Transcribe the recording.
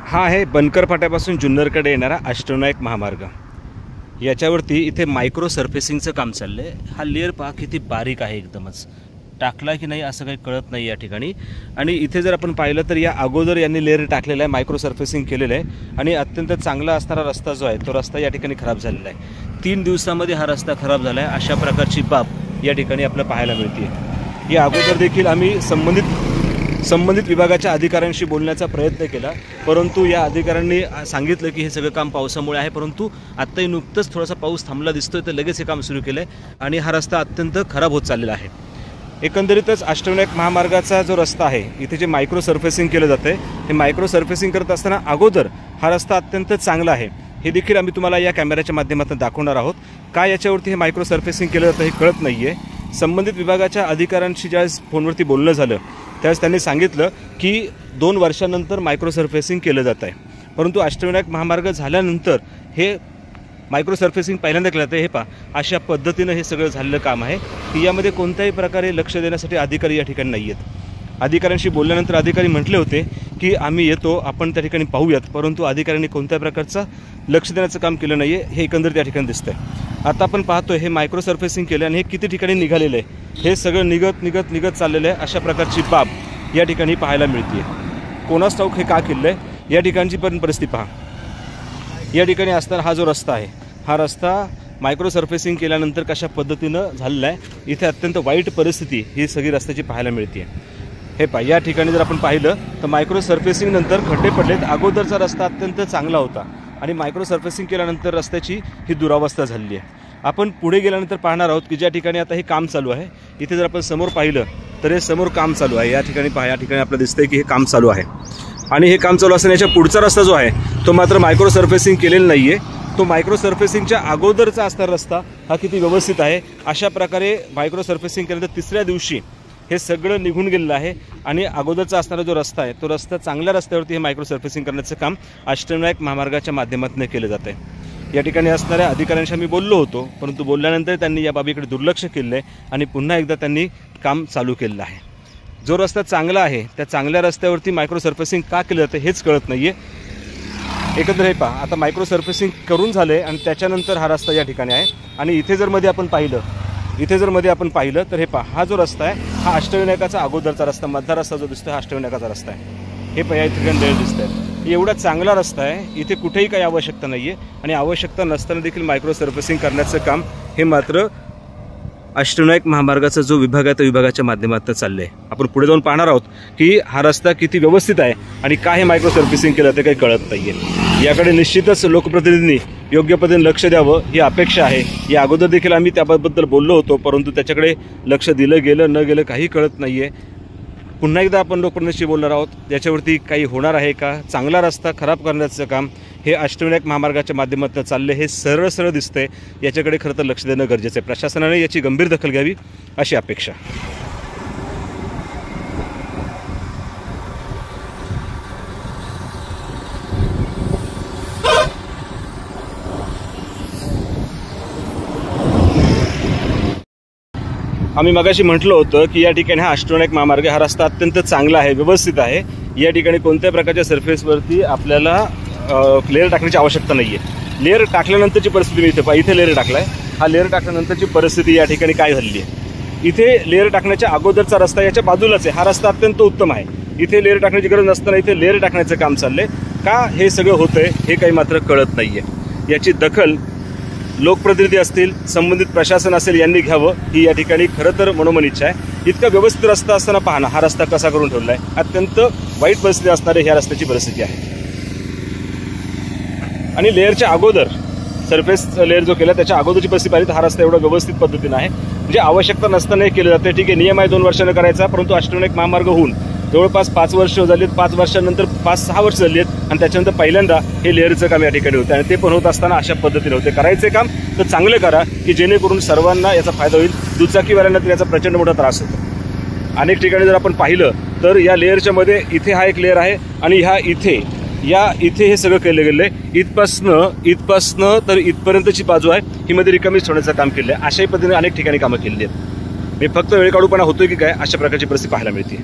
हा आहे बनकर फाट्यापासून जुन्नरकडे येणारा अष्टविनायक महामार्ग। याच्यावरती इथे मायक्रो सरफेसिंगचं काम चाललं आहे। हा लेयर पहा किती बारीक आहे, एकदमच टाकला की नाही असं काही कळत नाही या ठिकाणी। आणि इथे जर आपण पाहिलं तर या अगोदर यांनी लेयर टाकलेला आहे, मायक्रो सरफेसिंग केलेलं आहे आणि अत्यंत चांगला असणारा रस्ता जो आहे तो रस्ता या ठिकाणी खराब झालेला आहे। 3 दिवसामध्ये हा रस्ता खराब झाला आहे, अशा प्रकारची बाब या ठिकाणी आपल्याला पाहायला मिळते। या अगोदर देखील आम्ही संबंधित विभागाच्या अधिकाऱ्यांशी बोलण्याचा प्रयत्न केला, परंतु या अधिकाऱ्यांनी सांगितलं की हे सगळं काम पावसामुळे आहे। परंतु आत्ताही नुकतंच थोडासा पाऊस थांबला दिसतोय तर लगेच हे काम सुरू केलं आहे आणि हा रस्ता अत्यंत खराब होत चाललेला आहे। एकंदरीतच अष्टविनायक महामार्गाचा जो रस्ता आहे इथे जे मायक्रो सरफेसिंग केलं जातं हे मायक्रो सरफेसिंग करत असताना अगोदर हा रस्ता अत्यंत चांगला आहे, हे देखील आम्ही तुम्हाला या कॅमेऱ्याच्या माध्यमातून दाखवणार आहोत। काय याच्यावरती हे मायक्रो सरफेसिंग केलं जातं हे कळत नाही आहे। संबंधित विभागाच्या अधिकाऱ्यांशी ज्यावेळेस फोनवरती बोलणं झालं त्यावेळेस त्यांनी सांगितलं की 2 वर्षानंतर मायक्रो सरफेसिंग केलं जात आहे, परंतु अष्टविनायक महामार्ग झाल्यानंतर हे मायक्रो सरफेसिंग पहिल्यांदा केलं जातं। हे पहा अशा पद्धतीनं हे सगळं झालेलं काम आहे की यामध्ये कोणत्याही प्रकारे लक्ष देण्यासाठी अधिकारी या ठिकाणी नाही आहेत। अधिकाऱ्यांशी बोलल्यानंतर अधिकारी म्हटले होते की आम्ही येतो, आपण त्या ठिकाणी पाहूयात, परंतु अधिकाऱ्यांनी कोणत्या प्रकारचं लक्ष देण्याचं काम केलं नाही आहे, हे एकंदरीत या ठिकाणी दिसतंय। आता आपण पाहतोय हे मायक्रो सरफेसिंग केलं आणि हे किती ठिकाणी निघालेलं आहे, हे सगळं निघत चाललेलं आहे। अशा प्रकारची बाब या ठिकाणी पाहायला मिळते। कोणास ठाऊक हे का केलं आहे, या ठिकाणची पण परिस्थिती पहा। या ठिकाणी असताना हा जो रस्ता आहे हा रस्ता मायक्रो सरफेसिंग केल्यानंतर कशा पद्धतीनं झालेला आहे, इथे अत्यंत वाईट परिस्थिती ही सगळी रस्त्याची पाहायला मिळते। हे पहा या ठिकाणी जर आपण पाहिलं तर मायक्रो सरफेसिंग नंतर खड्डे पडलेत। अगोदरचा रस्ता अत्यंत चांगला होता आणि मायक्रो सरफेसिंग केल्यानंतर रस्त्याची ही दुरावस्था झालेली आहे। आपण पुढे गेल्यानंतर पाहणार आहोत की ज्या ठिकाणी आता हे काम चालू आहे, इथे जर आपण समोर पाहिलं तर हे समोर काम चालू आहे। या ठिकाणी पहा, या ठिकाणी आपल्याला दिसतंय की हे काम चालू आहे आणि हे काम चालू असताना याच्या पुढचा रस्ता जो आहे तो मात्र मायक्रो सरफेसिंग केलेला नाही आहे। तो मायक्रो सरफेसिंगच्या अगोदरचा असणारा रस्ता हा किती व्यवस्थित आहे। अशा प्रकारे मायक्रो सरफेसिंग केल्यानंतर 3ऱ्या दिवशी हे सगळं निघून गेलेलं आहे आणि अगोदरचा असणारा जो रस्ता आहे तो रस्ता चांगल्या रस्त्यावरती हे मायक्रो सरफेसिंग करण्याचं काम अष्टविनायक महामार्गाच्या माध्यमातून केलं जातं आहे। या ठिकाणी असणाऱ्या अधिकाऱ्यांशी आम्ही बोललो होतो, परंतु बोलल्यानंतर त्यांनी या बाबीकडे दुर्लक्ष केलं आहे आणि पुन्हा एकदा त्यांनी काम चालू केलेलं आहे। जो रस्ता चांगला आहे त्या चांगल्या रस्त्यावरती मायक्रो सरफेसिंग का केलं जातं हेच कळत नाही आहे। एकंदर हे पहा, आता मायक्रो सरफेसिंग करून झाले आणि त्याच्यानंतर हा रस्ता या ठिकाणी आहे आणि इथे जर मध्ये आपण पाहिलं तर हे पहा, हा जो रस्ता आहे हा अष्टविनायकाचा अगोदरचा रस्ता, मधला रस्ता जो दिसतो हा अष्टविनायकाचा रस्ता आहे। हे पहा या ठिकाणी लेयर दिसत आहे, एवढा चांगला रस्ता आहे, इथे कुठेही काही आवश्यकता नाही आहे आणि आवश्यकता नसताना देखील मायक्रो सरफेसिंग करण्याचं काम हे मात्र अष्टविनायक महामार्गाचा जो विभाग आहे त्या विभागाच्या माध्यमातून चाललं आहे। आपण पुढे जाऊन पाहणार आहोत की हा रस्ता किती व्यवस्थित आहे आणि का हे मायक्रो सरफेसिंग केलं ते काही कळत नाही आहे। याकडे निश्चितच लोकप्रतिनिधींनी योग्य पद्धतीने लक्ष द्यावं ही अपेक्षा आहे। या अगोदर देखील आम्ही त्याबद्दल बोललो होतो, परंतु त्याच्याकडे लक्ष दिलं गेलं न गेलं काही कळत नाही आहे। पुन्हा एकदा आपण लोकप्रतिनिधींशी बोलणार आहोत, याच्यावरती काही होणार आहे का, चांगला रस्ता खराब करण्याचं काम हे अष्टविनायक महामार्गाच्या माध्यमातून चालले, हे सरळ दिसतंय। याच्याकडे खरं तर लक्ष देणं गरजेचं आहे, प्रशासनाने याची गंभीर दखल घ्यावी अशी अपेक्षा। आम्ही मगाशी म्हटलं होतं की या ठिकाणी हा अष्टविनायक महामार्ग हा रस्ता अत्यंत चांगला आहे, व्यवस्थित आहे। या ठिकाणी कोणत्या प्रकारच्या सरफेसवरती आपल्याला लेअर टाकण्याची आवश्यकता नाही आहे। लेअर टाकल्यानंतरची परिस्थिती मी इथे लेअर टाकला आहे, हा लेअर टाकल्यानंतरची परिस्थिती या ठिकाणी काय झालेली आहे। इथे लेअर टाकण्याच्या अगोदरचा रस्ता याच्या बाजूलाच आहे, हा रस्ता अत्यंत उत्तम आहे। इथे लेअर टाकण्याची गरज नसताना इथे लेअर टाकण्याचं काम चाललंय। का हे सगळं होतंय हे काही मात्र कळत नाही आहे। याची दखल लोकप्रतिनिधी असतील, संबंधित प्रशासन असेल यांनी घ्यावं ही या ठिकाणी खरं तर मनोमन इच्छा आहे। इतका व्यवस्थित रस्ता असताना पाहणं हा रस्ता कसा करून ठेवला आहे, अत्यंत वाईट परिस्थिती असणारे ह्या रस्त्याची परिस्थिती आहे। आणि लेअरच्या अगोदर सरफेस लेअर जो केला त्याच्या अगोदरची परिस्थिती पाहिली तर हा रस्ता एवढा व्यवस्थित पद्धतीनं आहे, म्हणजे आवश्यकता नसताना हे केलं जातं। ठीक आहे, नियम आहे 2 वर्षानं करायचा, परंतु अष्टविनायक महामार्ग होऊन जवळपास 5 वर्ष झाली आहेत, 5 वर्षानंतर 5-6 वर्ष झाली आहेत आणि त्याच्यानंतर पहिल्यांदा हे लेअरचं काम या ठिकाणी होतं आणि ते पण होत असताना अशा पद्धतीने होते। करायचे काम तर चांगलं करा की जेणेकरून सर्वांना याचा फायदा होईल, दुचाकीवाल्यांना तर याचा प्रचंड मोठा त्रास होतो। अनेक ठिकाणी जर आपण पाहिलं तर या लेअरच्या मध्ये इथे हा एक लेअर आहे आणि इथे हे सगळं केलं गेलं आहे। इथपासनं तर इथपर्यंतची बाजू आहे ही मध्ये रिकामीच ठेवण्याचं काम केलं आहे। अशाही पद्धतीने अनेक ठिकाणी कामं केलेली आहेत। मी फक्त वेळ काढूपणा होतोय की काय अशा प्रकारची परिस्थिती पाहायला मिळते।